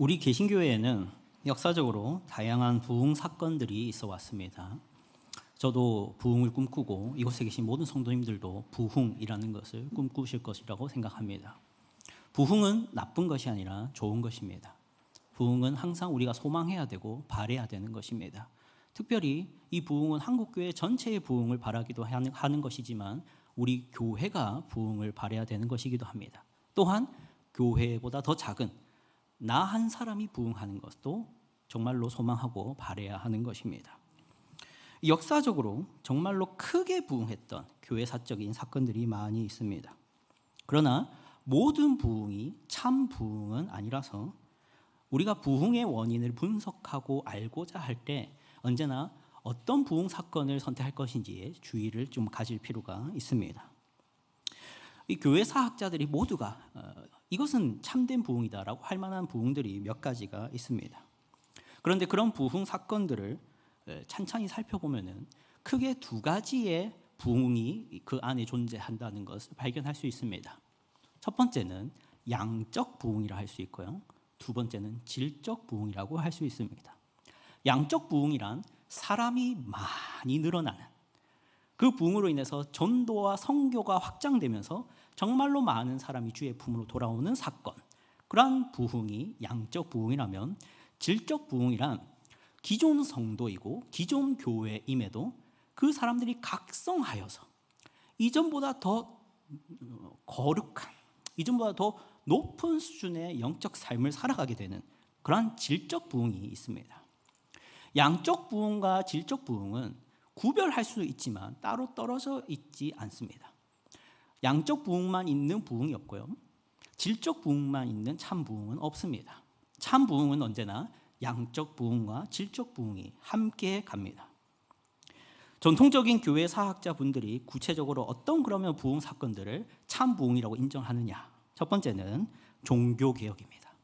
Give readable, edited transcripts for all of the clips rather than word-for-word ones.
우리 개신교회에는 역사적으로 다양한 부흥 사건들이 있어 왔습니다. 저도 부흥을 꿈꾸고 이곳에 계신 모든 성도님들도 부흥이라는 것을 꿈꾸실 것이라고 생각합니다. 부흥은 나쁜 것이 아니라 좋은 것입니다. 부흥은 항상 우리가 소망해야 되고 바라야 되는 것입니다. 특별히 이 부흥은 한국교회 전체의 부흥을 바라기도 하는 것이지만 우리 교회가 부흥을 바라야 되는 것이기도 합니다. 또한 교회보다 더 작은 나 한 사람이 부흥하는 것도 정말로 소망하고 바라야 하는 것입니다. 역사적으로 정말로 크게 부흥했던 교회사적인 사건들이 많이 있습니다. 그러나 모든 부흥이 참 부흥은 아니라서 우리가 부흥의 원인을 분석하고 알고자 할 때 언제나 어떤 부흥 사건을 선택할 것인지에 주의를 좀 가질 필요가 있습니다. 이 교회 사학자들이 모두가 이것은 참된 부흥이다라고 할 만한 부흥들이 몇 가지가 있습니다. 그런데 그런 부흥 사건들을 찬찬히 살펴보면은 크게 두 가지의 부흥이 그 안에 존재한다는 것을 발견할 수 있습니다. 첫 번째는 양적 부흥이라 할 수 있고요. 두 번째는 질적 부흥이라고 할 수 있습니다. 양적 부흥이란 사람이 많이 늘어나는 그 부흥으로 인해서 전도와 선교가 확장되면서 정말로 많은 사람이 주의 품으로 돌아오는 사건, 그러한 부흥이 양적 부흥이라면 질적 부흥이란 기존 성도이고 기존 교회임에도 그 사람들이 각성하여서 이전보다 더 거룩한, 이전보다 더 높은 수준의 영적 삶을 살아가게 되는 그러한 질적 부흥이 있습니다. 양적 부흥과 질적 부흥은 구별할 수 있지만 따로 떨어져 있지 않습니다. 양적 부흥만 있는 부흥이 없고요. 질적 부흥만 있는 참 부흥은 없습니다. 참 부흥은 언제나 양적 부흥과 질적 부흥이 함께 갑니다. 전통적인 교회 사학자분들이 구체적으로 어떤 그러면 부흥 사건들을 참 부흥이라고 인정하느냐? 첫 번째는 종교개혁입니다.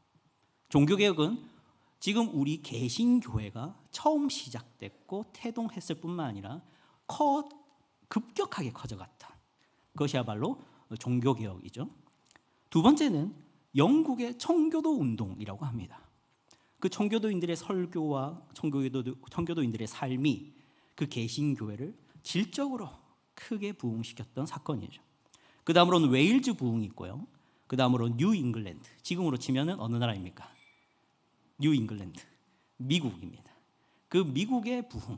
종교개혁은 지금 우리 개신교회가 처음 시작됐고 태동했을 뿐만 아니라 급격하게 커져갔다. 그것이야말로 종교개혁이죠. 두 번째는 영국의 청교도 운동이라고 합니다. 그 청교도인들의 설교와 청교도인들의 삶이 그 개신교회를 질적으로 크게 부흥시켰던 사건이죠. 그 다음으로는 웨일즈 부흥이 있고요. 그 다음으로 뉴 잉글랜드, 지금으로 치면은 어느 나라입니까? 뉴 잉글랜드, 미국입니다. 그 미국의 부흥,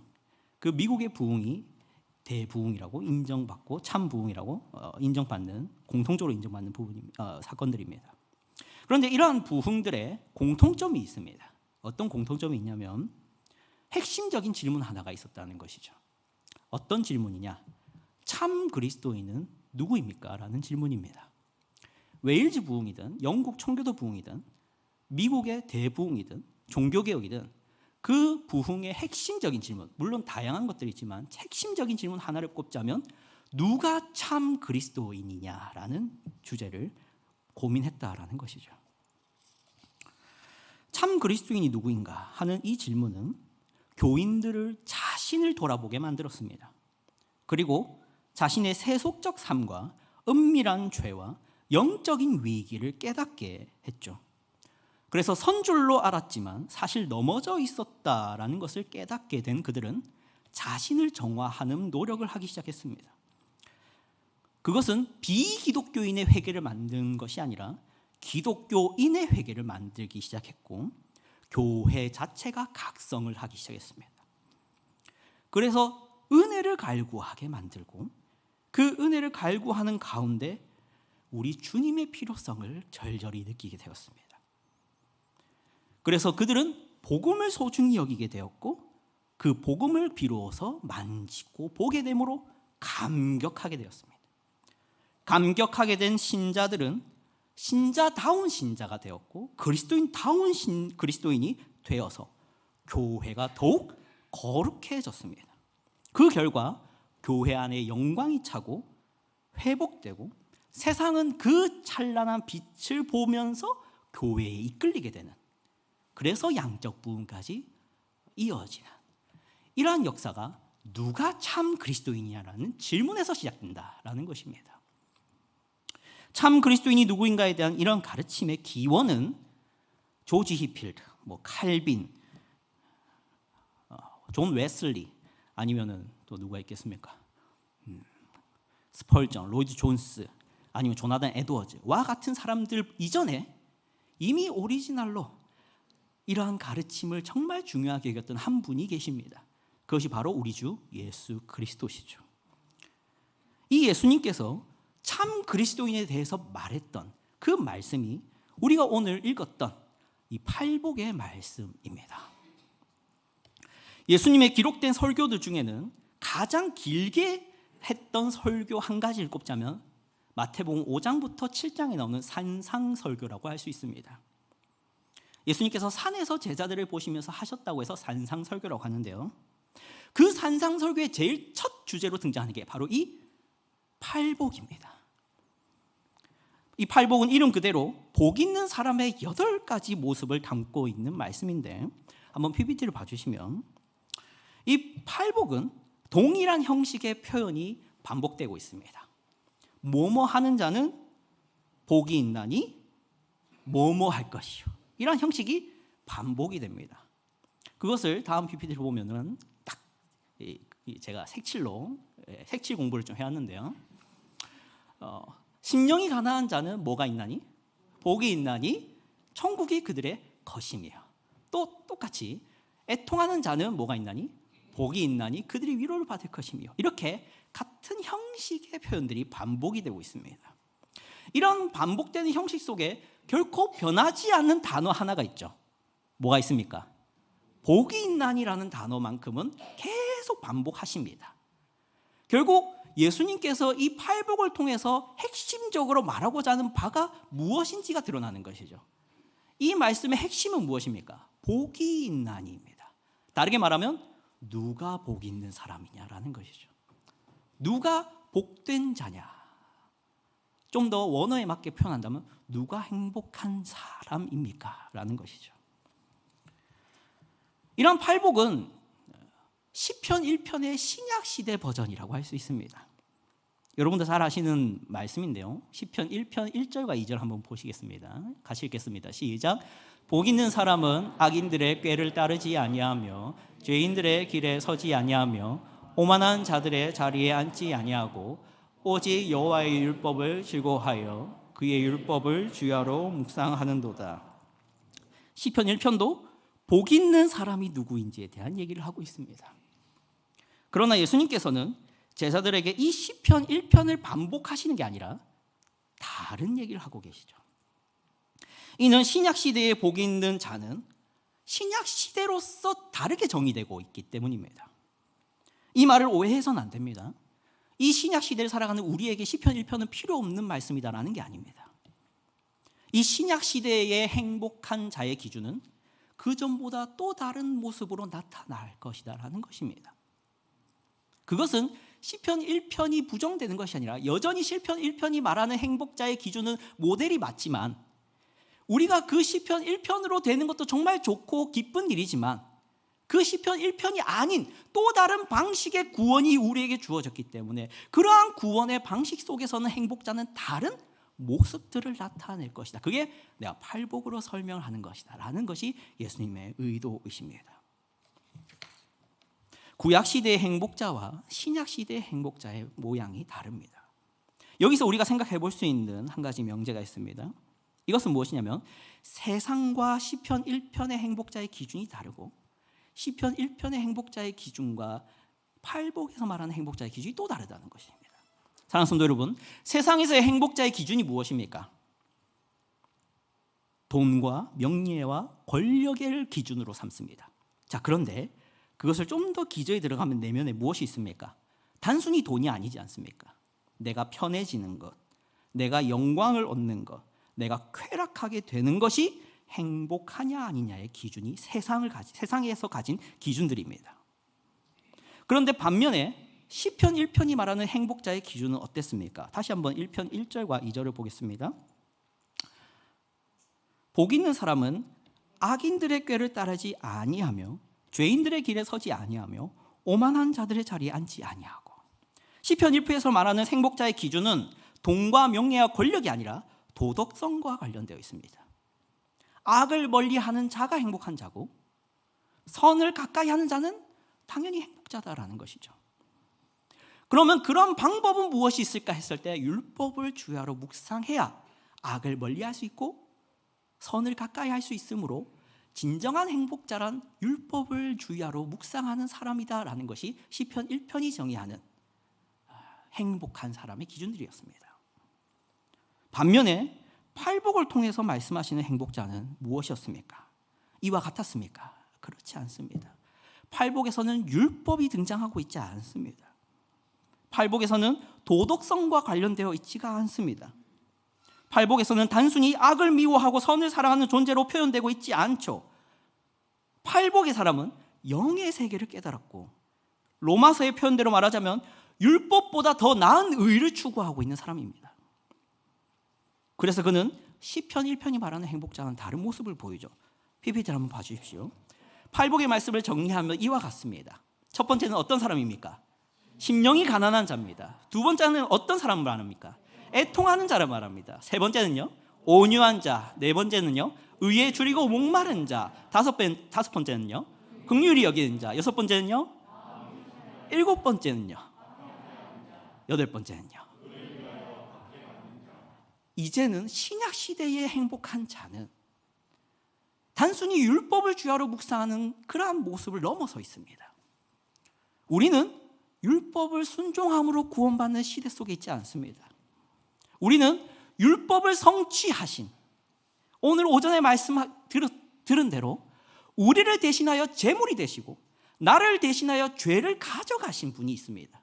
그 미국의 부흥이 대부흥이라고 인정받고 참 부흥이라고 인정받는, 공통적으로 인정받는 사건들입니다. 그런데 이러한 부흥들의 공통점이 있습니다. 어떤 공통점이 있냐면 핵심적인 질문 하나가 있었다는 것이죠. 어떤 질문이냐? 참 그리스도인은 누구입니까? 라는 질문입니다. 웨일즈 부흥이든 영국 청교도 부흥이든 미국의 대부흥이든 종교개혁이든 그 부흥의 핵심적인 질문, 물론 다양한 것들이 있지만 핵심적인 질문 하나를 꼽자면 누가 참 그리스도인이냐라는 주제를 고민했다라는 것이죠. 참 그리스도인이 누구인가 하는 이 질문은 교인들을 자신을 돌아보게 만들었습니다. 그리고 자신의 세속적 삶과 은밀한 죄와 영적인 위기를 깨닫게 했죠. 그래서 선줄로 알았지만 사실 넘어져 있었다라는 것을 깨닫게 된 그들은 자신을 정화하는 노력을 하기 시작했습니다. 그것은 비기독교인의 회개를 만든 것이 아니라 기독교인의 회개를 만들기 시작했고 교회 자체가 각성을 하기 시작했습니다. 그래서 은혜를 갈구하게 만들고 그 은혜를 갈구하는 가운데 우리 주님의 필요성을 절절히 느끼게 되었습니다. 그래서 그들은 복음을 소중히 여기게 되었고 그 복음을 비로소 만지고 보게 됨으로 감격하게 되었습니다. 감격하게 된 신자들은 신자다운 신자가 되었고 그리스도인다운 그리스도인이 되어서 교회가 더욱 거룩해졌습니다. 그 결과 교회 안에 영광이 차고 회복되고 세상은 그 찬란한 빛을 보면서 교회에 이끌리게 되는, 그래서 양적 부흥까지 이어지는 이러한 역사가 누가 참 그리스도인이냐라는 질문에서 시작된다라는 것입니다. 참 그리스도인이 누구인가에 대한 이런 가르침의 기원은 조지 히필드, 칼빈, 존 웨슬리, 아니면은 또 누가 있겠습니까? 스펄전, 로이드 존스, 아니면 조나단 에드워즈와 같은 사람들 이전에 이미 오리지널로 이러한 가르침을 정말 중요하게 여겼던 한 분이 계십니다. 그것이 바로 우리 주 예수 그리스도시죠. 이 예수님께서 참 그리스도인에 대해서 말했던 그 말씀이 우리가 오늘 읽었던 이 팔복의 말씀입니다. 예수님의 기록된 설교들 중에는 가장 길게 했던 설교 한 가지를 꼽자면 마태복음 5장부터 7장에 나오는 산상설교라고 할 수 있습니다. 예수님께서 산에서 제자들을 보시면서 하셨다고 해서 산상설교라고 하는데요, 그 산상설교의 제일 첫 주제로 등장하는 게 바로 이 팔복입니다. 이 팔복은 이름 그대로 복 있는 사람의 8가지 모습을 담고 있는 말씀인데, 한번 PPT를 봐주시면 이 팔복은 동일한 형식의 표현이 반복되고 있습니다. 뭐뭐 하는 자는 복이 있나니 뭐뭐 할 것이요, 이런 형식이 반복이 됩니다. 그것을 다음 PPT를 보면은 딱 제가 색칠 공부를 좀 해왔는데요, 심령이 가난한 자는 뭐가 있나니? 복이 있나니 천국이 그들의 것이며, 또 똑같이 애통하는 자는 뭐가 있나니? 복이 있나니 그들이 위로를 받을 것이며, 이렇게 같은 형식의 표현들이 반복이 되고 있습니다. 이런 반복되는 형식 속에 결코 변하지 않는 단어 하나가 있죠. 뭐가 있습니까? 복이 있나니라는 단어만큼은 계속 반복하십니다. 결국 예수님께서 이 팔복을 통해서 핵심적으로 말하고자 하는 바가 무엇인지가 드러나는 것이죠. 이 말씀의 핵심은 무엇입니까? 복이 있나니입니다. 다르게 말하면 누가 복 있는 사람이냐라는 것이죠. 누가 복된 자냐, 좀 더 원어에 맞게 표현한다면 누가 행복한 사람입니까? 라는 것이죠. 이런 팔복은 시편 1편의 신약시대 버전이라고 할 수 있습니다. 여러분도 잘 아시는 말씀인데요, 시편 1편 1절과 2절 한번 보시겠습니다. 같이 읽겠습니다. 시작. 복 있는 사람은 악인들의 꾀를 따르지 아니하며 죄인들의 길에 서지 아니하며 오만한 자들의 자리에 앉지 아니하고 오직 여호와의 율법을 즐거워하여 그의 율법을 주야로 묵상하는도다. 시편 1편도 복 있는 사람이 누구인지에 대한 얘기를 하고 있습니다. 그러나 예수님께서는 제자들에게 이 시편 1편을 반복하시는 게 아니라 다른 얘기를 하고 계시죠. 이는 신약시대에 복 있는 자는 신약시대로서 다르게 정의되고 있기 때문입니다. 이 말을 오해해서는 안 됩니다. 이 신약시대를 살아가는 우리에게 시편 1편은 필요 없는 말씀이다라는 게 아닙니다. 이 신약시대의 행복한 자의 기준은 그 전보다 또 다른 모습으로 나타날 것이다라는 것입니다. 그것은 시편 1편이 부정되는 것이 아니라 여전히 시편 1편이 말하는 행복자의 기준은 모델이 맞지만, 우리가 그 시편 1편으로 되는 것도 정말 좋고 기쁜 일이지만 그 시편 1편이 아닌 또 다른 방식의 구원이 우리에게 주어졌기 때문에 그러한 구원의 방식 속에서는 행복자는 다른 모습들을 나타낼 것이다. 그게 내가 팔복으로 설명하는 것이다 라는 것이 예수님의 의도이십니다. 구약시대의 행복자와 신약시대의 행복자의 모양이 다릅니다. 여기서 우리가 생각해 볼 수 있는 한 가지 명제가 있습니다. 이것은 무엇이냐면 세상과 시편 1편의 행복자의 기준이 다르고 시편 1편의 행복자의 기준과 팔복에서 말하는 행복자의 기준이 또 다르다는 것입니다. 사랑하는 성도 여러분, 세상에서의 행복자의 기준이 무엇입니까? 돈과 명예와 권력을 기준으로 삼습니다. 자, 그런데 그것을 좀 더 기저에 들어가면 내면에 무엇이 있습니까? 단순히 돈이 아니지 않습니까? 내가 편해지는 것, 내가 영광을 얻는 것, 내가 쾌락하게 되는 것이 행복하냐 아니냐의 기준이 세상에서 가진 기준들입니다. 그런데 반면에 시편 1편이 말하는 행복자의 기준은 어땠습니까? 다시 한번 1편 1절과 2절을 보겠습니다. 복 있는 사람은 악인들의 꾀를 따르지 아니하며 죄인들의 길에 서지 아니하며 오만한 자들의 자리에 앉지 아니하고. 시편 1편에서 말하는 행복자의 기준은 돈과 명예와 권력이 아니라 도덕성과 관련되어 있습니다. 악을 멀리하는 자가 행복한 자고 선을 가까이 하는 자는 당연히 행복자다라는 것이죠. 그러면 그런 방법은 무엇이 있을까 했을 때 율법을 주야로 묵상해야 악을 멀리할 수 있고 선을 가까이 할 수 있으므로 진정한 행복자란 율법을 주야로 묵상하는 사람이다라는 것이 시편 1편이 정의하는 행복한 사람의 기준들이었습니다. 반면에 팔복을 통해서 말씀하시는 행복자는 무엇이었습니까? 이와 같았습니까? 그렇지 않습니다. 팔복에서는 율법이 등장하고 있지 않습니다. 팔복에서는 도덕성과 관련되어 있지가 않습니다. 팔복에서는 단순히 악을 미워하고 선을 사랑하는 존재로 표현되고 있지 않죠. 팔복의 사람은 영의 세계를 깨달았고 로마서의 표현대로 말하자면 율법보다 더 나은 의를 추구하고 있는 사람입니다. 그래서 그는 시편 1편이 말하는 행복자와는 다른 모습을 보이죠. PPT를 한번 봐주십시오. 팔복의 말씀을 정리하면 이와 같습니다. 첫 번째는 어떤 사람입니까? 심령이 가난한 자입니다. 두 번째는 어떤 사람을 말합니까? 애통하는 자를 말합니다. 세 번째는요, 온유한 자. 네 번째는요, 의에 줄이고 목마른 자. 다섯 번째는요, 긍휼히 여기는 자. 여섯 번째는요, 일곱 번째는요, 여덟 번째는요. 이제는 신약 시대의 행복한 자는 단순히 율법을 주야로 묵상하는 그러한 모습을 넘어서 있습니다. 우리는 율법을 순종함으로 구원받는 시대 속에 있지 않습니다. 우리는 율법을 성취하신, 오늘 오전에 들은 대로 우리를 대신하여 제물이 되시고 나를 대신하여 죄를 가져가신 분이 있습니다.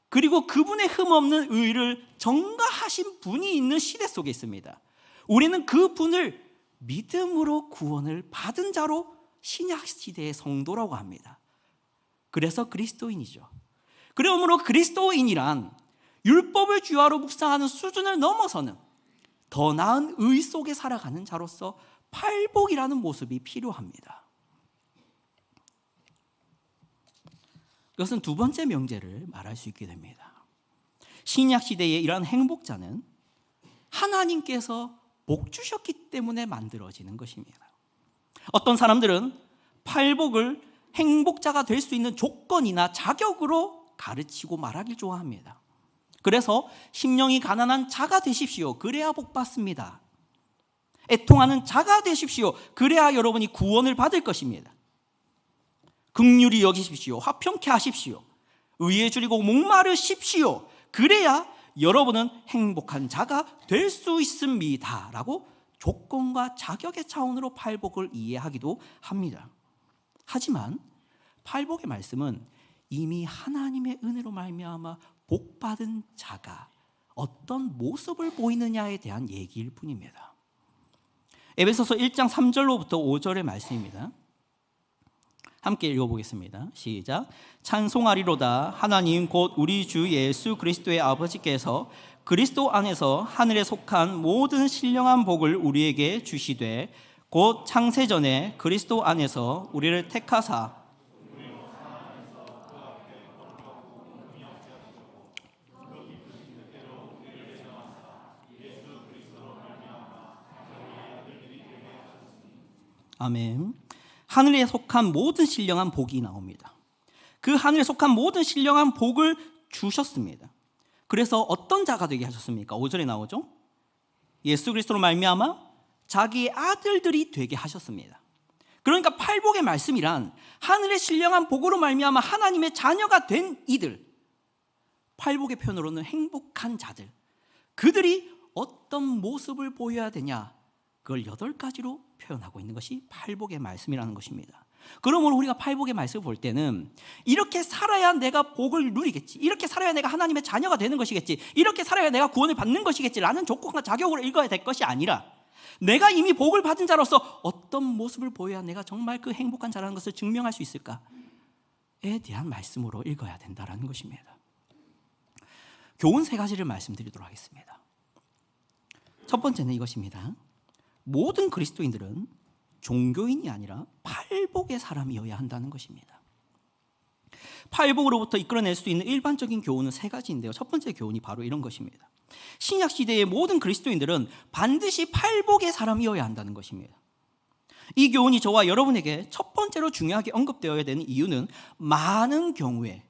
그리고 그분의 흠없는 의를 전가하신 분이 있는 시대 속에 있습니다. 우리는 그 분을 믿음으로 구원을 받은 자로 신약 시대의 성도라고 합니다. 그래서 그리스도인이죠. 그러므로 그리스도인이란 율법을 주야로 묵상하는 수준을 넘어서는 더 나은 의 속에 살아가는 자로서 팔복이라는 모습이 필요합니다. 이것은 두 번째 명제를 말할 수 있게 됩니다. 신약 시대의 이러한 행복자는 하나님께서 복 주셨기 때문에 만들어지는 것입니다. 어떤 사람들은 팔복을 행복자가 될 수 있는 조건이나 자격으로 가르치고 말하길 좋아합니다. 그래서 심령이 가난한 자가 되십시오. 그래야 복 받습니다. 애통하는 자가 되십시오. 그래야 여러분이 구원을 받을 것입니다. 긍휼히 여기십시오. 화평케 하십시오. 의에 줄이고 목마르십시오. 그래야 여러분은 행복한 자가 될 수 있습니다. 라고 조건과 자격의 차원으로 팔복을 이해하기도 합니다. 하지만 팔복의 말씀은 이미 하나님의 은혜로 말미암아 복받은 자가 어떤 모습을 보이느냐에 대한 얘기일 뿐입니다. 에베소서 1장 3절로부터 5절의 말씀입니다. 함께 읽어보겠습니다. 시작. 찬송하리로다. 하나님 곧 우리 주 예수 그리스도의 아버지께서 그리스도 안에서 하늘에 속한 모든 신령한 복을 우리에게 주시되 곧 창세전에 그리스도 안에서 우리를 택하사 아멘. 하늘에 속한 모든 신령한 복이 나옵니다. 그 하늘에 속한 모든 신령한 복을 주셨습니다. 그래서 어떤 자가 되게 하셨습니까? 5절에 나오죠. 예수 그리스도로 말미암아 자기의 아들들이 되게 하셨습니다. 그러니까 팔복의 말씀이란 하늘의 신령한 복으로 말미암아 하나님의 자녀가 된 이들, 팔복의 표현으로는 행복한 자들, 그들이 어떤 모습을 보여야 되냐, 그걸 8가지로 표현하고 있는 것이 팔복의 말씀이라는 것입니다. 그러므로 우리가 팔복의 말씀을 볼 때는 이렇게 살아야 내가 복을 누리겠지, 이렇게 살아야 내가 하나님의 자녀가 되는 것이겠지, 이렇게 살아야 내가 구원을 받는 것이겠지라는 조건과 자격으로 읽어야 될 것이 아니라 내가 이미 복을 받은 자로서 어떤 모습을 보여야 내가 정말 그 행복한 자라는 것을 증명할 수 있을까에 대한 말씀으로 읽어야 된다는 것입니다. 교훈 3가지를 말씀드리도록 하겠습니다. 첫 번째는 이것입니다. 모든 그리스도인들은 종교인이 아니라 팔복의 사람이어야 한다는 것입니다. 팔복으로부터 이끌어낼 수 있는 일반적인 교훈은 3가지인데요. 첫 번째 교훈이 바로 이런 것입니다. 신약 시대의 모든 그리스도인들은 반드시 팔복의 사람이어야 한다는 것입니다. 이 교훈이 저와 여러분에게 첫 번째로 중요하게 언급되어야 되는 이유는 많은 경우에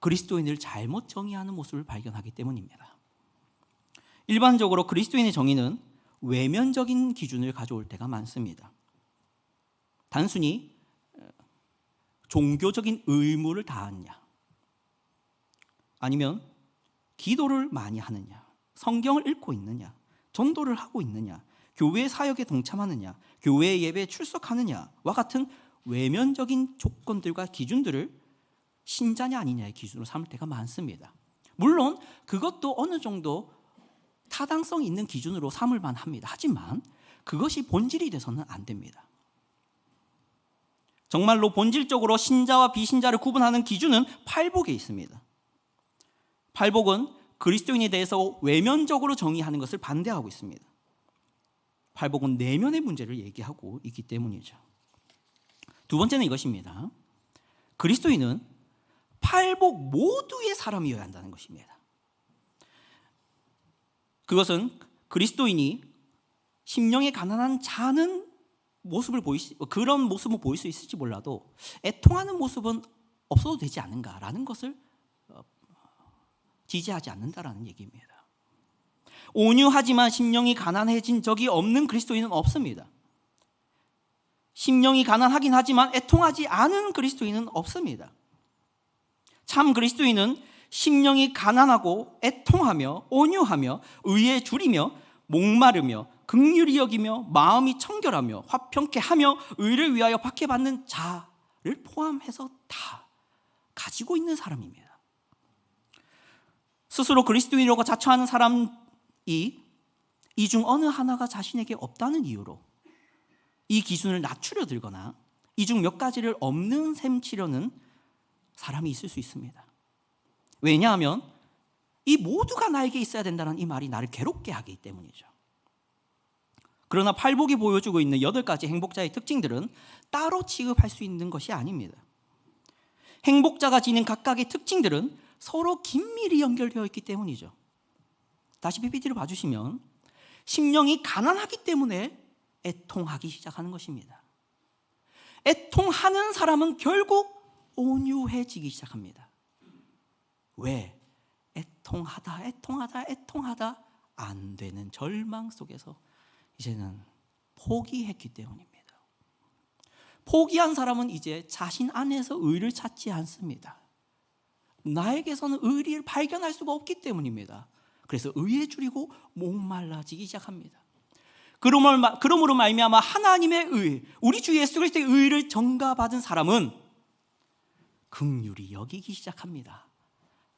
그리스도인을 잘못 정의하는 모습을 발견하기 때문입니다. 일반적으로 그리스도인의 정의는 외면적인 기준을 가져올 때가 많습니다. 단순히 종교적인 의무를 다하느냐, 아니면 기도를 많이 하느냐, 성경을 읽고 있느냐, 전도를 하고 있느냐, 교회 사역에 동참하느냐, 교회 예배에 출석하느냐와 같은 외면적인 조건들과 기준들을 신자냐 아니냐의 기준으로 삼을 때가 많습니다. 물론 그것도 어느 정도 타당성 있는 기준으로 삼을 만합니다. 하지만 그것이 본질이 돼서는 안 됩니다. 정말로 본질적으로 신자와 비신자를 구분하는 기준은 팔복에 있습니다. 팔복은 그리스도인에 대해서 외면적으로 정의하는 것을 반대하고 있습니다. 팔복은 내면의 문제를 얘기하고 있기 때문이죠. 두 번째는 이것입니다. 그리스도인은 팔복 모두의 사람이어야 한다는 것입니다. 그것은 그리스도인이 심령에 가난한 자는 그런 모습을 보일 수 있을지 몰라도 애통하는 모습은 없어도 되지 않은가라는 것을 지지하지 않는다라는 얘기입니다. 온유하지만 심령이 가난해진 적이 없는 그리스도인은 없습니다. 심령이 가난하긴 하지만 애통하지 않은 그리스도인은 없습니다. 참 그리스도인은 심령이 가난하고 애통하며 온유하며 의에 줄이며 목마르며 긍휼히 여기며 마음이 청결하며 화평케 하며 의를 위하여 박해받는 자를 포함해서 다 가지고 있는 사람입니다. 스스로 그리스도인이라고 자처하는 사람이 이 중 어느 하나가 자신에게 없다는 이유로 이 기준을 낮추려 들거나 이 중 몇 가지를 없는 셈 치려는 사람이 있을 수 있습니다. 왜냐하면 이 모두가 나에게 있어야 된다는 이 말이 나를 괴롭게 하기 때문이죠. 그러나 팔복이 보여주고 있는 8가지 행복자의 특징들은 따로 취급할 수 있는 것이 아닙니다. 행복자가 지닌 각각의 특징들은 서로 긴밀히 연결되어 있기 때문이죠. 다시 PPT를 봐주시면 심령이 가난하기 때문에 애통하기 시작하는 것입니다. 애통하는 사람은 결국 온유해지기 시작합니다. 왜? 애통하다 안 되는 절망 속에서 이제는 포기했기 때문입니다. 포기한 사람은 이제 자신 안에서 의를 찾지 않습니다. 나에게서는 의리를 발견할 수가 없기 때문입니다. 그래서 의에 줄이고 목말라지기 시작합니다. 그러므로 말미암아 하나님의 의, 우리 주 예수 그리스도의 의를 전가받은 사람은 긍휼히 여기기 시작합니다.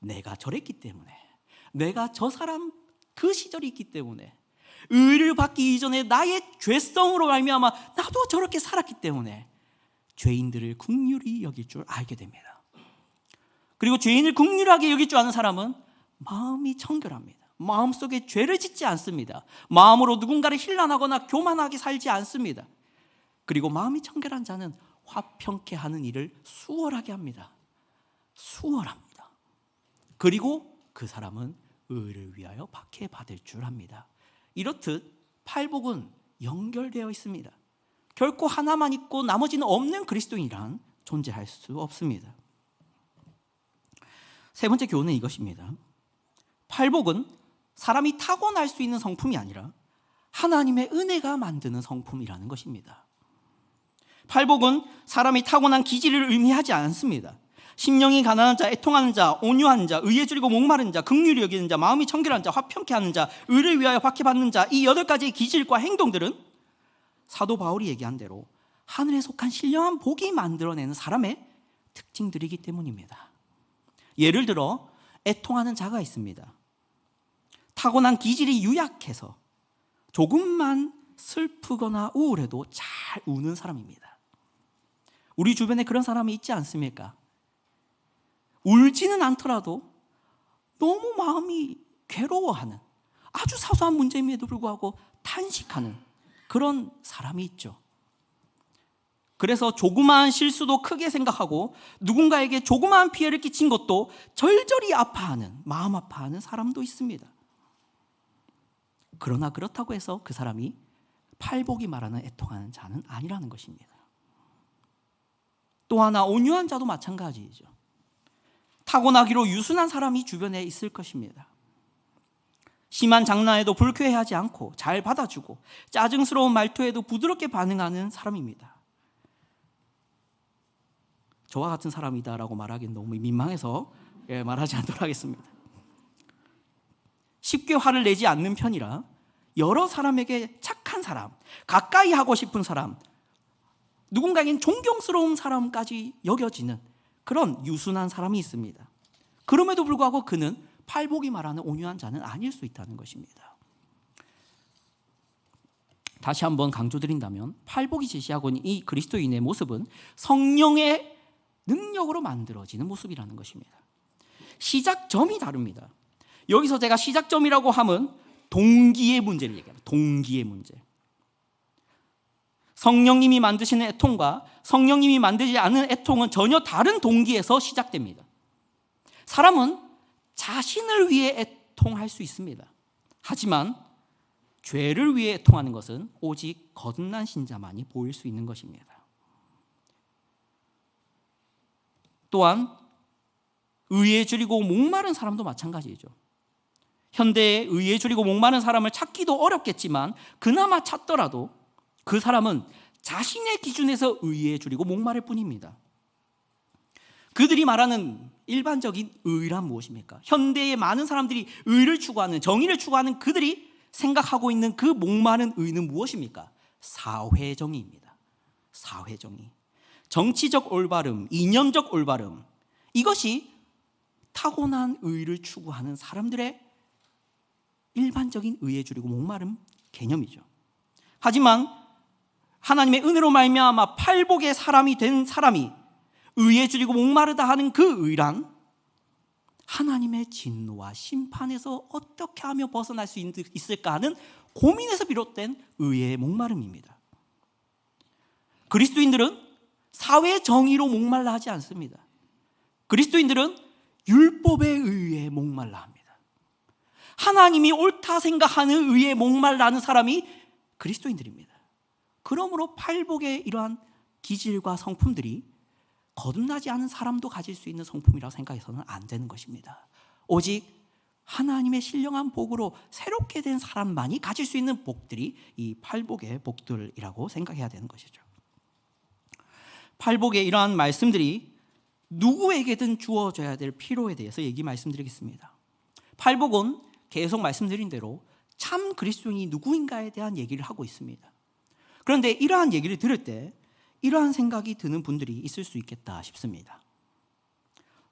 내가 저랬기 때문에, 내가 저 사람 그 시절이 있기 때문에, 의를 받기 이전에 나의 죄성으로 말미암아 나도 저렇게 살았기 때문에 죄인들을 긍휼히 여길 줄 알게 됩니다. 그리고 죄인을 긍휼하게 여길 줄 아는 사람은 마음이 청결합니다. 마음속에 죄를 짓지 않습니다. 마음으로 누군가를 힐난하거나 교만하게 살지 않습니다. 그리고 마음이 청결한 자는 화평케 하는 일을 수월하게 합니다. 수월합니다. 그리고 그 사람은 의를 위하여 박해받을 줄 압니다. 이렇듯 팔복은 연결되어 있습니다. 결코 하나만 있고 나머지는 없는 그리스도인이란 존재할 수 없습니다. 세 번째 교훈은 이것입니다. 팔복은 사람이 타고날 수 있는 성품이 아니라 하나님의 은혜가 만드는 성품이라는 것입니다. 팔복은 사람이 타고난 기질을 의미하지 않습니다. 심령이 가난한 자, 애통하는 자, 온유한 자, 의에 줄이고 목마른 자, 긍휼히 여기는 자, 마음이 청결한 자, 화평케 하는 자, 의를 위하여 박해받는 자, 이 8가지의 기질과 행동들은 사도 바울이 얘기한 대로 하늘에 속한 신령한 복이 만들어내는 사람의 특징들이기 때문입니다. 예를 들어 애통하는 자가 있습니다. 타고난 기질이 유약해서 조금만 슬프거나 우울해도 잘 우는 사람입니다. 우리 주변에 그런 사람이 있지 않습니까? 울지는 않더라도 너무 마음이 괴로워하는, 아주 사소한 문제임에도 불구하고 탄식하는 그런 사람이 있죠. 그래서 조그마한 실수도 크게 생각하고 누군가에게 조그마한 피해를 끼친 것도 절절히 아파하는, 마음 아파하는 사람도 있습니다. 그러나 그렇다고 해서 그 사람이 팔복이 말하는 애통하는 자는 아니라는 것입니다. 또 하나 온유한 자도 마찬가지이죠. 타고나기로 유순한 사람이 주변에 있을 것입니다. 심한 장난에도 불쾌해하지 않고 잘 받아주고 짜증스러운 말투에도 부드럽게 반응하는 사람입니다. 저와 같은 사람이다라고 말하기는 너무 민망해서 말하지 않도록 하겠습니다. 쉽게 화를 내지 않는 편이라 여러 사람에게 착한 사람, 가까이 하고 싶은 사람, 누군가에겐 존경스러운 사람까지 여겨지는 그런 유순한 사람이 있습니다. 그럼에도 불구하고 그는 팔복이 말하는 온유한 자는 아닐 수 있다는 것입니다. 다시 한번 강조드린다면 팔복이 제시하고 있는 이 그리스도인의 모습은 성령의 능력으로 만들어지는 모습이라는 것입니다. 시작점이 다릅니다. 여기서 제가 시작점이라고 하면 동기의 문제를 얘기합니다. 동기의 문제. 성령님이 만드시는 애통과 성령님이 만들지 않은 애통은 전혀 다른 동기에서 시작됩니다. 사람은 자신을 위해 애통할 수 있습니다. 하지만 죄를 위해 애통하는 것은 오직 거듭난 신자만이 보일 수 있는 것입니다. 또한 의에 줄이고 목마른 사람도 마찬가지죠. 현대에 의에 줄이고 목마른 사람을 찾기도 어렵겠지만 그나마 찾더라도 그 사람은 자신의 기준에서 의에 줄이고 목마를 뿐입니다. 그들이 말하는 일반적인 의란 무엇입니까? 현대의 많은 사람들이 의를 추구하는, 정의를 추구하는 그들이 생각하고 있는 그 목마른 의는 무엇입니까? 사회정의입니다. 사회정의. 정치적 올바름, 이념적 올바름, 이것이 타고난 의를 추구하는 사람들의 일반적인 의에 줄이고 목마름 개념이죠. 하지만 하나님의 은혜로 말미암아 팔복의 사람이 된 사람이 의에 줄이고 목마르다 하는 그 의란 하나님의 진노와 심판에서 어떻게 하며 벗어날 수 있을까 하는 고민에서 비롯된 의의 목마름입니다. 그리스도인들은 사회 정의로 목말라 하지 않습니다. 그리스도인들은 율법의 의에 목말라 합니다. 하나님이 옳다 생각하는 의에 목말라 하는 사람이 그리스도인들입니다. 그러므로 팔복의 이러한 기질과 성품들이 거듭나지 않은 사람도 가질 수 있는 성품이라고 생각해서는 안 되는 것입니다. 오직 하나님의 신령한 복으로 새롭게 된 사람만이 가질 수 있는 복들이 이 팔복의 복들이라고 생각해야 되는 것이죠. 팔복의 이러한 말씀들이 누구에게든 주어져야 될 필요에 대해서 말씀드리겠습니다. 팔복은 계속 말씀드린 대로 참 그리스도인이 누구인가에 대한 얘기를 하고 있습니다. 그런데 이러한 얘기를 들을 때 이러한 생각이 드는 분들이 있을 수 있겠다 싶습니다.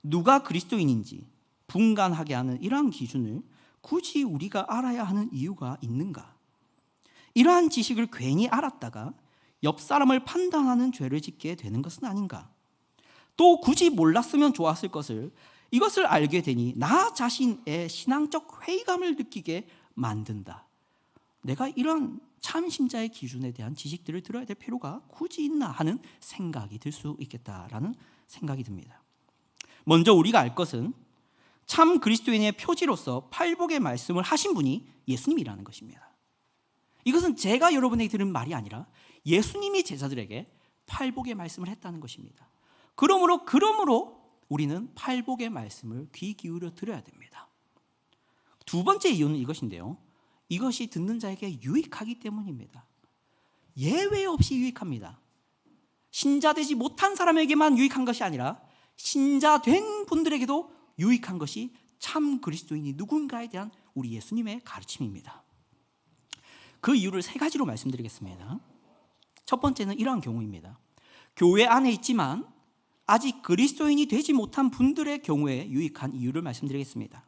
누가 그리스도인인지 분간하게 하는 이러한 기준을 굳이 우리가 알아야 하는 이유가 있는가? 이러한 지식을 괜히 알았다가 옆 사람을 판단하는 죄를 짓게 되는 것은 아닌가? 또 굳이 몰랐으면 좋았을 것을 이것을 알게 되니 나 자신의 신앙적 회의감을 느끼게 만든다. 내가 이런 참 신자의 기준에 대한 지식들을 들어야 될 필요가 굳이 있나 하는 생각이 들 수 있겠다라는 생각이 듭니다. 먼저 우리가 알 것은 참 그리스도인의 표지로서 팔복의 말씀을 하신 분이 예수님이라는 것입니다. 이것은 제가 여러분에게 들은 말이 아니라 예수님이 제자들에게 팔복의 말씀을 했다는 것입니다. 그러므로 우리는 팔복의 말씀을 귀 기울여 들어야 됩니다. 두 번째 이유는 이것인데요. 이것이 듣는 자에게 유익하기 때문입니다. 예외 없이 유익합니다. 신자 되지 못한 사람에게만 유익한 것이 아니라 신자 된 분들에게도 유익한 것이 참 그리스도인이 누군가에 대한 우리 예수님의 가르침입니다. 그 이유를 세 가지로 말씀드리겠습니다. 첫 번째는 이러한 경우입니다. 교회 안에 있지만 아직 그리스도인이 되지 못한 분들의 경우에 유익한 이유를 말씀드리겠습니다.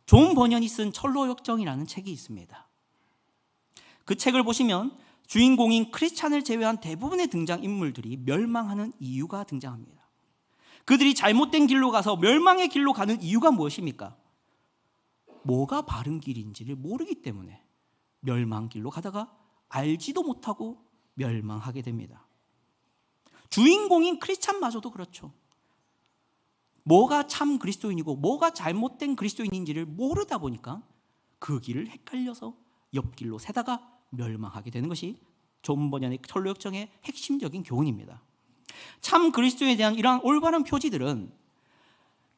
존 버년이 쓴 철로역정이라는 책이 있습니다. 그 책을 보시면 주인공인 크리스찬을 제외한 대부분의 등장인물들이 멸망하는 이유가 등장합니다. 그들이 잘못된 길로 가서 멸망의 길로 가는 이유가 무엇입니까? 뭐가 바른 길인지를 모르기 때문에 멸망길로 가다가 알지도 못하고 멸망하게 됩니다. 주인공인 크리스찬마저도 그렇죠. 뭐가 참 그리스도인이고 뭐가 잘못된 그리스도인인지를 모르다 보니까 그 길을 헷갈려서 옆길로 새다가 멸망하게 되는 것이 존 버년의 철로역정의 핵심적인 교훈입니다. 참 그리스도인에 대한 이러한 올바른 표지들은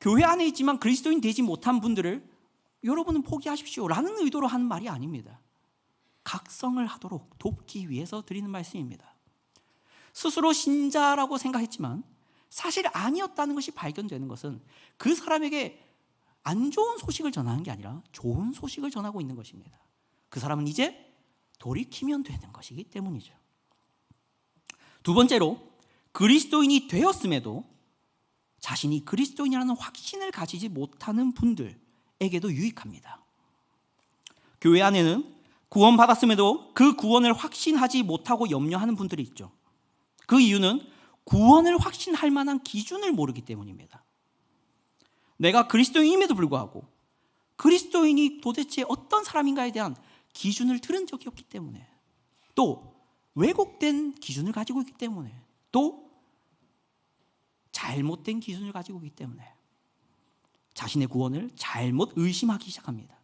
교회 안에 있지만 그리스도인 되지 못한 분들을 여러분은 포기하십시오 라는 의도로 하는 말이 아닙니다. 각성을 하도록 돕기 위해서 드리는 말씀입니다. 스스로 신자라고 생각했지만 사실 아니었다는 것이 발견되는 것은 그 사람에게 안 좋은 소식을 전하는 게 아니라 좋은 소식을 전하고 있는 것입니다. 그 사람은 이제 돌이키면 되는 것이기 때문이죠. 두 번째로, 그리스도인이 되었음에도 자신이 그리스도인이라는 확신을 가지지 못하는 분들에게도 유익합니다. 교회 안에는 구원받았음에도 그 구원을 확신하지 못하고 염려하는 분들이 있죠. 그 이유는 구원을 확신할 만한 기준을 모르기 때문입니다. 내가 그리스도인임에도 불구하고 그리스도인이 도대체 어떤 사람인가에 대한 기준을 들은 적이 없기 때문에, 또 왜곡된 기준을 가지고 있기 때문에, 또 잘못된 기준을 가지고 있기 때문에 자신의 구원을 잘못 의심하기 시작합니다.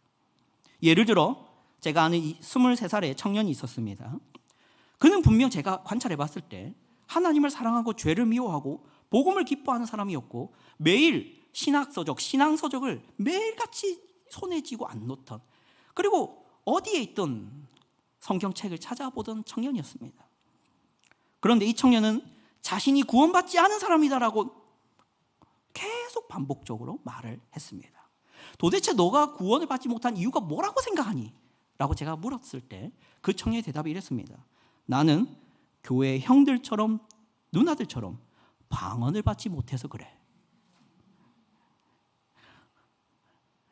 예를 들어 제가 아는 23살의 청년이 있었습니다. 그는 분명 제가 관찰해 봤을 때 하나님을 사랑하고 죄를 미워하고 복음을 기뻐하는 사람이었고, 매일 신앙서적을 매일같이 손에 쥐고 안 놓던, 그리고 어디에 있던 성경책을 찾아보던 청년이었습니다. 그런데 이 청년은 자신이 구원받지 않은 사람이다라고 계속 반복적으로 말을 했습니다. 도대체 너가 구원을 받지 못한 이유가 뭐라고 생각하니? 라고 제가 물었을 때 그 청년의 대답이 이랬습니다. 나는 교회 형들처럼 누나들처럼 방언을 받지 못해서 그래.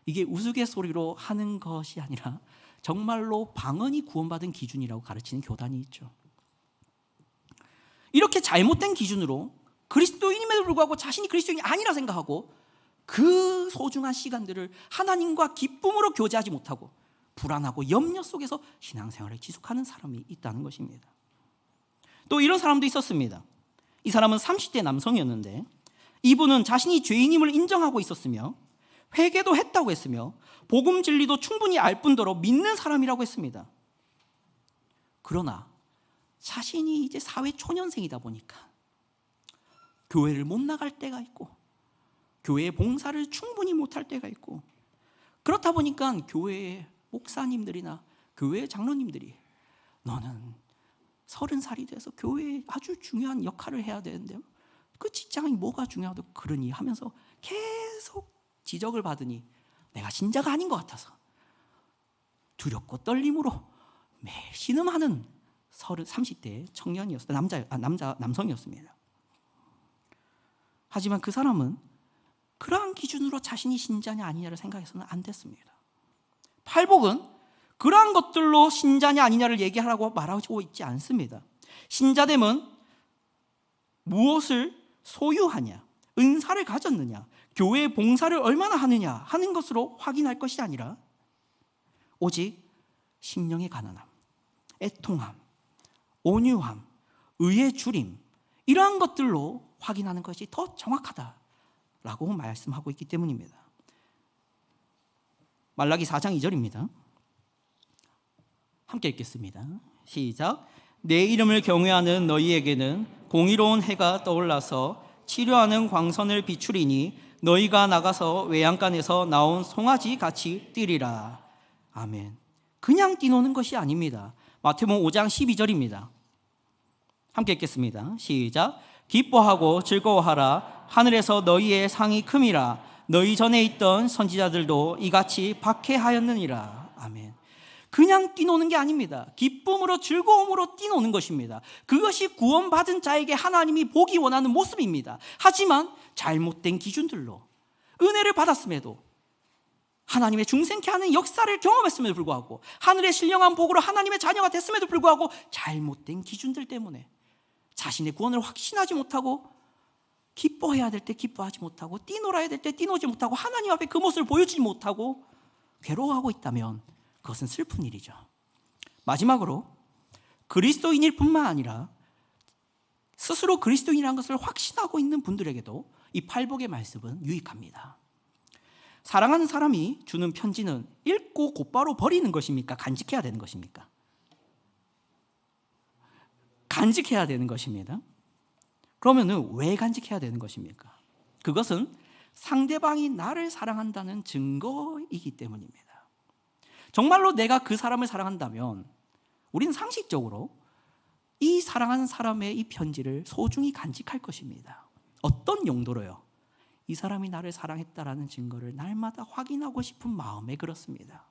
이게 우스갯소리로 하는 것이 아니라 정말로 방언이 구원받은 기준이라고 가르치는 교단이 있죠. 이렇게 잘못된 기준으로 그리스도인임에도 불구하고 자신이 그리스도인이 아니라 생각하고 그 소중한 시간들을 하나님과 기쁨으로 교제하지 못하고 불안하고 염려 속에서 신앙생활을 지속하는 사람이 있다는 것입니다. 또 이런 사람도 있었습니다. 이 사람은 30대 남성이었는데 이분은 자신이 죄인임을 인정하고 있었으며 회개도 했다고 했으며 복음 진리도 충분히 알 뿐더러 믿는 사람이라고 했습니다. 그러나 자신이 이제 사회 초년생이다 보니까 교회를 못 나갈 때가 있고 교회의 봉사를 충분히 못할 때가 있고, 그렇다 보니까 교회의 목사님들이나 교회의 장로님들이 너는 30살이 돼서 교회에 아주 중요한 역할을 해야 되는데 그 직장이 뭐가 중요하다고 그러니 하면서 계속 지적을 받으니 내가 신자가 아닌 것 같아서 두렵고 떨림으로 매일 신음하는 30대 청년이었어요. 남성이었습니다. 하지만 그 사람은 그러한 기준으로 자신이 신자냐 아니냐를 생각해서는 안 됐습니다. 팔복은 그러한 것들로 신자냐 아니냐를 얘기하라고 말하고 있지 않습니다. 신자됨은 무엇을 소유하냐, 은사를 가졌느냐, 교회의 봉사를 얼마나 하느냐 하는 것으로 확인할 것이 아니라 오직 심령의 가난함, 애통함, 온유함, 의의 주림, 이러한 것들로 확인하는 것이 더 정확하다라고 말씀하고 있기 때문입니다. 말라기 4장 2절입니다. 함께 읽겠습니다. 시작. 내 이름을 경외하는 너희에게는 공의로운 해가 떠올라서 치료하는 광선을 비추리니 너희가 나가서 외양간에서 나온 송아지 같이 뛰리라. 아멘. 그냥 뛰노는 것이 아닙니다. 마태복음 5장 12절입니다. 함께 읽겠습니다. 시작. 기뻐하고 즐거워하라. 하늘에서 너희의 상이 큼이라. 너희 전에 있던 선지자들도 이같이 박해하였느니라. 아멘. 그냥 뛰노는 게 아닙니다. 기쁨으로 즐거움으로 뛰노는 것입니다. 그것이 구원받은 자에게 하나님이 보기 원하는 모습입니다. 하지만 잘못된 기준들로 은혜를 받았음에도, 하나님의 중생케 하는 역사를 경험했음에도 불구하고, 하늘의 신령한 복으로 하나님의 자녀가 됐음에도 불구하고 잘못된 기준들 때문에 자신의 구원을 확신하지 못하고, 기뻐해야 될 때 기뻐하지 못하고, 뛰놀아야 될 때 뛰노지 못하고, 하나님 앞에 그 모습을 보여주지 못하고 괴로워하고 있다면 그것은 슬픈 일이죠. 마지막으로 그리스도인일 뿐만 아니라 스스로 그리스도인이라는 것을 확신하고 있는 분들에게도 이 팔복의 말씀은 유익합니다. 사랑하는 사람이 주는 편지는 읽고 곧바로 버리는 것입니까? 간직해야 되는 것입니까? 간직해야 되는 것입니다. 그러면은 왜 간직해야 되는 것입니까? 그것은 상대방이 나를 사랑한다는 증거이기 때문입니다. 정말로 내가 그 사람을 사랑한다면 우리는 상식적으로 이 사랑하는 사람의 이 편지를 소중히 간직할 것입니다. 어떤 용도로요? 이 사람이 나를 사랑했다라는 증거를 날마다 확인하고 싶은 마음에 그렇습니다.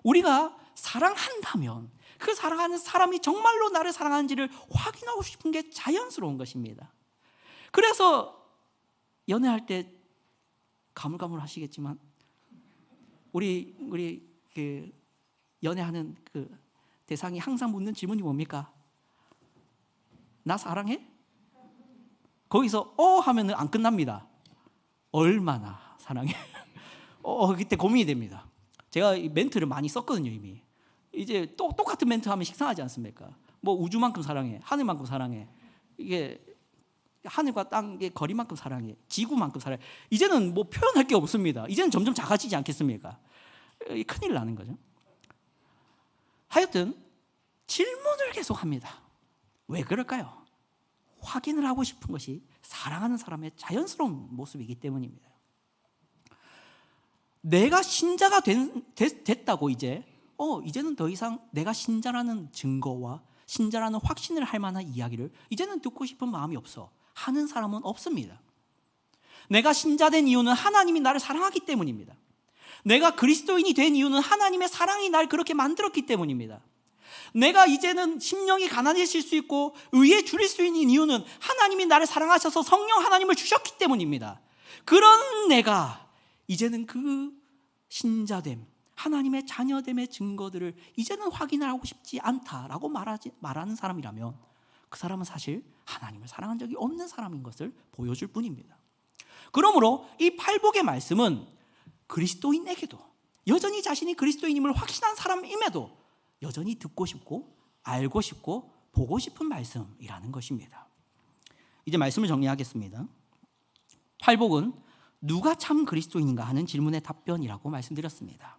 우리가 사랑한다면 그 사랑하는 사람이 정말로 나를 사랑하는지를 확인하고 싶은 게 자연스러운 것입니다. 그래서 연애할 때 가물가물 하시겠지만 우리 그 연애하는 그 대상이 항상 묻는 질문이 뭡니까? 나 사랑해? 거기서 하면은 안 끝납니다. 얼마나 사랑해? 그때 고민이 됩니다. 제가 이 멘트를 많이 썼거든요. 이미 이제 똑같은 멘트 하면 식상하지 않습니까? 뭐 우주만큼 사랑해, 하늘만큼 사랑해, 이게 하늘과 땅의 거리만큼 사랑해, 지구만큼 사랑해. 이제는 뭐 표현할 게 없습니다. 이제는 점점 작아지지 않겠습니까? 큰일 나는 거죠. 하여튼 질문을 계속합니다. 왜 그럴까요? 확인을 하고 싶은 것이 사랑하는 사람의 자연스러운 모습이기 때문입니다. 내가 신자가 됐다고 이제는 더 이상 내가 신자라는 증거와 신자라는 확신을 할 만한 이야기를 이제는 듣고 싶은 마음이 없어 하는 사람은 없습니다. 내가 신자된 이유는 하나님이 나를 사랑하기 때문입니다. 내가 그리스도인이 된 이유는 하나님의 사랑이 날 그렇게 만들었기 때문입니다. 내가 이제는 심령이 가난해질 수 있고 의에 줄일 수 있는 이유는 하나님이 나를 사랑하셔서 성령 하나님을 주셨기 때문입니다. 그런 내가 이제는 그 신자됨, 하나님의 자녀됨의 증거들을 이제는 확인을 하고 싶지 않다라고 말하는 사람이라면 그 사람은 사실 하나님을 사랑한 적이 없는 사람인 것을 보여줄 뿐입니다. 그러므로 이 팔복의 말씀은 그리스도인에게도 여전히 자신이 그리스도인임을 확신한 사람임에도 여전히 듣고 싶고 알고 싶고 보고 싶은 말씀이라는 것입니다. 이제 말씀을 정리하겠습니다. 팔복은 누가 참 그리스도인인가 하는 질문의 답변이라고 말씀드렸습니다.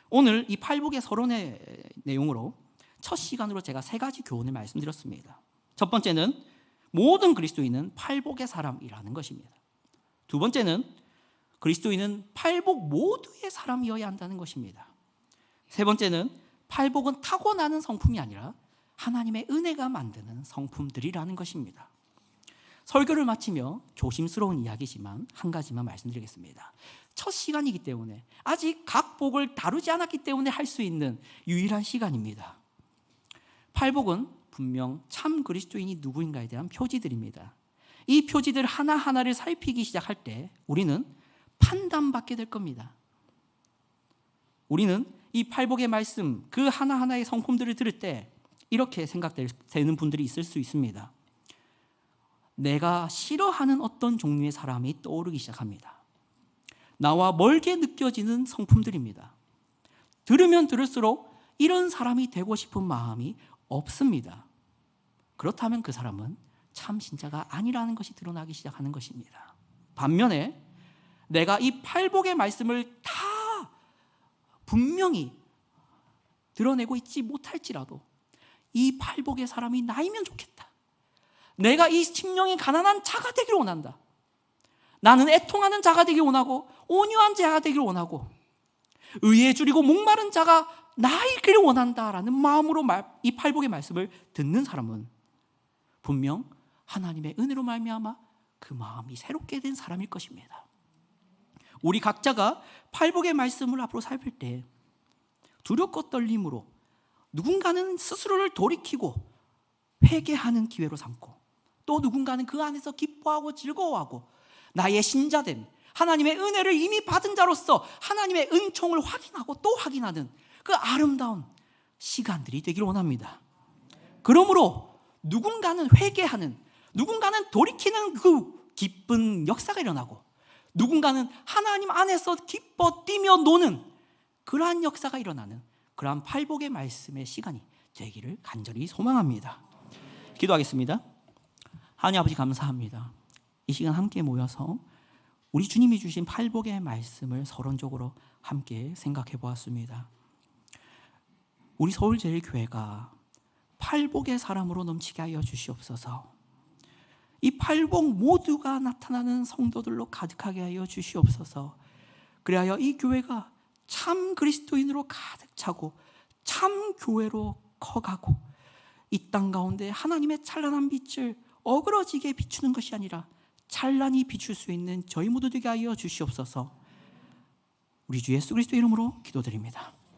오늘 이 팔복의 서론의 내용으로 첫 시간으로 제가 3가지 교훈을 말씀드렸습니다. 첫 번째는 모든 그리스도인은 팔복의 사람이라는 것입니다. 두 번째는 그리스도인은 팔복 모두의 사람이어야 한다는 것입니다. 세 번째는 팔복은 타고나는 성품이 아니라 하나님의 은혜가 만드는 성품들이라는 것입니다. 설교를 마치며 조심스러운 이야기지만 한 가지만 말씀드리겠습니다. 첫 시간이기 때문에 아직 각 복을 다루지 않았기 때문에 할 수 있는 유일한 시간입니다. 팔복은 분명 참 그리스도인이 누구인가에 대한 표지들입니다. 이 표지들 하나하나를 살피기 시작할 때 우리는 판단받게 될 겁니다. 우리는 이 팔복의 말씀 그 하나하나의 성품들을 들을 때 이렇게 생각되는 분들이 있을 수 있습니다. 내가 싫어하는 어떤 종류의 사람이 떠오르기 시작합니다. 나와 멀게 느껴지는 성품들입니다. 들으면 들을수록 이런 사람이 되고 싶은 마음이 없습니다. 그렇다면 그 사람은 참 신자가 아니라는 것이 드러나기 시작하는 것입니다. 반면에 내가 이 팔복의 말씀을 다 분명히 드러내고 있지 못할지라도 이 팔복의 사람이 나이면 좋겠다. 내가 이 심령이 가난한 자가 되기를 원한다. 나는 애통하는 자가 되기를 원하고 온유한 자가 되기를 원하고 의에 줄이고 목마른 자가 나이기를 원한다라는 마음으로 이 팔복의 말씀을 듣는 사람은 분명 하나님의 은혜로 말미암아 그 마음이 새롭게 된 사람일 것입니다. 우리 각자가 팔복의 말씀을 앞으로 살필 때 두렵고 떨림으로 누군가는 스스로를 돌이키고 회개하는 기회로 삼고 또 누군가는 그 안에서 기뻐하고 즐거워하고 나의 신자됨, 하나님의 은혜를 이미 받은 자로서 하나님의 은총을 확인하고 또 확인하는 그 아름다운 시간들이 되기를 원합니다. 그러므로 누군가는 회개하는, 누군가는 돌이키는 그 기쁜 역사가 일어나고 누군가는 하나님 안에서 기뻐 뛰며 노는 그러한 역사가 일어나는 그러한 팔복의 말씀의 시간이 되기를 간절히 소망합니다. 기도하겠습니다. 하나님 아버지 감사합니다. 이 시간 함께 모여서 우리 주님이 주신 팔복의 말씀을 서론적으로 함께 생각해 보았습니다. 우리 서울제일교회가 팔복의 사람으로 넘치게 하여 주시옵소서. 이 팔복 모두가 나타나는 성도들로 가득하게 하여 주시옵소서. 그리하여 이 교회가 참 그리스도인으로 가득 차고 참 교회로 커가고 이 땅 가운데 하나님의 찬란한 빛을 어그러지게 비추는 것이 아니라 찬란히 비출 수 있는 저희 모두 되게 하여 주시옵소서. 우리 주 예수 그리스도 이름으로 기도드립니다.